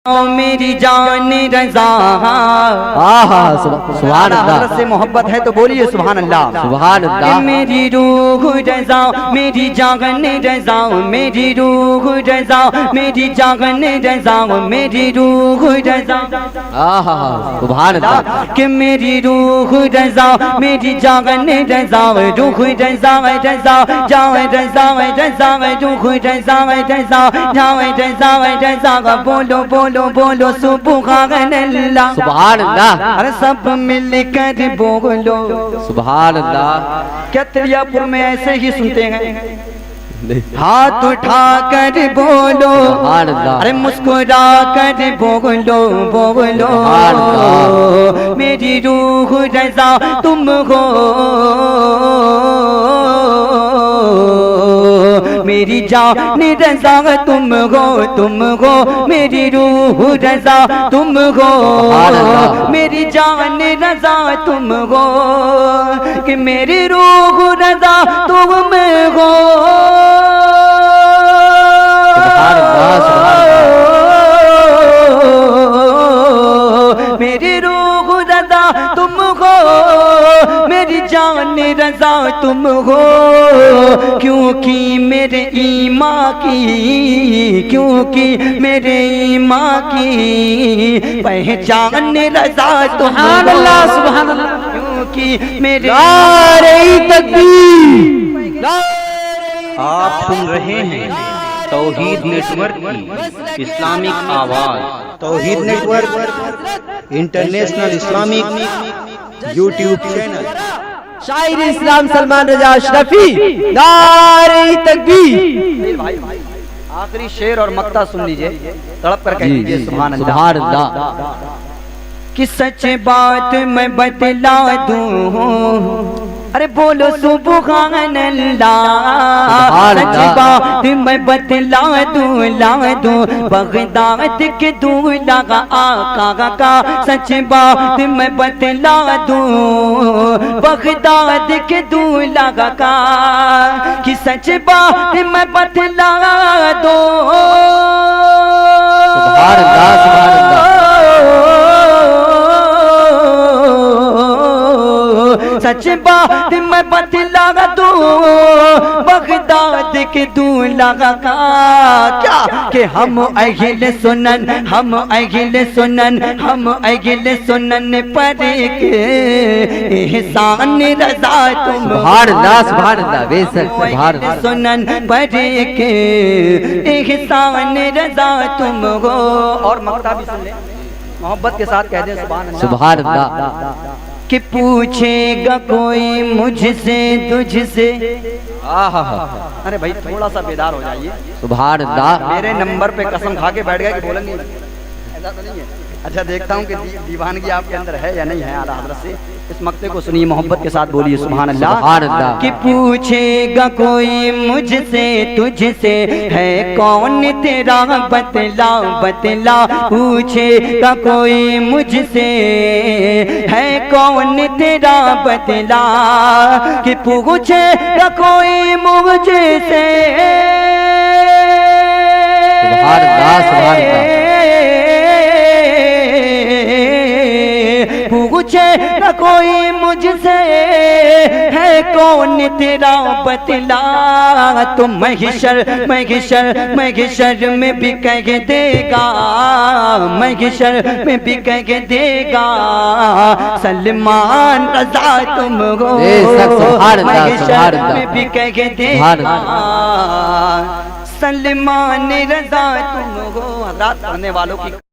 میری جان رضا سبحان اللہ حضرت سے محبت ہے تو بولیے سبحان اللہ سبحان اللہ میری روح رضا میری جان رضا میری روح رضا میری جان رضا میری روح رضا سبحان اللہ کہ میری روح رضا میری جان رضا روح رضا رضا جان رضا رضا روح رضا رضا جان رضا رضا بولو بولو بولو سبحان اللہ سبحان اللہ ارے سب مل کر بولو سبحان اللہ کیا تریا پور میں ایسے ہی سنتے ہیں ہاتھ اٹھا کر بولو سبحان اللہ ارے مسکرا کر بولو بولو میری روح رضا تم ہو میری جان رضا تم ہو میری روح رضا تم ہو میری جان رضا تم ہو کہ میری روح رضا تم ہو میری روح رضا تم ہو میری جان رضا تم ہو کیونکہ میرے ایمان کی کیونکہ میرے ایمان کی پہچان رضا تم سبحان اللہ سبحان اللہ کیونکہ میرے نعرہ تکبیر آپ سن رہے ہیں توحید نیٹورک کی اسلامک آواز توحید network international Islamic YouTube channel شاعر اسلام سلمان رضا اشرفی نعرہ تکبیر آخری شعر اور مقطع سن لیجئے تڑپ کر کہہ دیجئے سبحان اللہ سبحان اللہ کہ سچ بات میں بتلا دوں ارے بولو سبحان اللہ سچ بات میں بتلا دوں بغداد کے دولہا آقا کا سچ بات میں بتلا دوں بغداد کے دولہا کا کہ سچ بات میں بتلا دوں سبحان اللہ سبحان اللہ سچ بات میں بتلا دوں بغداد کے دولہا کا کیا کہ ہم اہل سنن ہم اہل سنن ہم اہل سنن پر کے احسان رضا تم سبحان اللہ سبحان اللہ بے شک سبحان اللہ سنن پر کے احسان رضا تم ہو اور مقطع بھی سن لیں محبت کے ساتھ کہہ دیں سبحان اللہ کہ پوچھے گا کوئی مجھ سے تجھ سے ارے بھائی تھوڑا سا بیدار ہو جائیے سبحان اللہ میرے نمبر پہ قسم کھا کے بیٹھ گئے کہ بولیں گے ایسا تو نہیں ہے اچھا دیکھتا ہوں کہ دیوانگی آپ کے اندر ہے یا نہیں ہے اعلیٰ حضرت سے اس مقطع کو سنیے محبت کے ساتھ بولیے سبحان اللہ سبحان اللہ کہ پوچھے گا کوئی مجھ سے تجھ سے ہے کون تیرا بتلا بتلا پوچھے گا کوئی مجھ سے ہے کون تیرا بتلا کہ پوچھے گا کوئی مجھ سے سبحان اللہ سبحان اللہ پوچھے نہ کوئی مجھ سے ہے کون تیرا بتلا تو محشر میں بھی کہہ دے گا محشر میں بھی کہہ دے گا سلمان رضا تم ہو محشر میں بھی کہہ دے گا سلمان رضا تم ہو حضرات پڑھنے والوں کی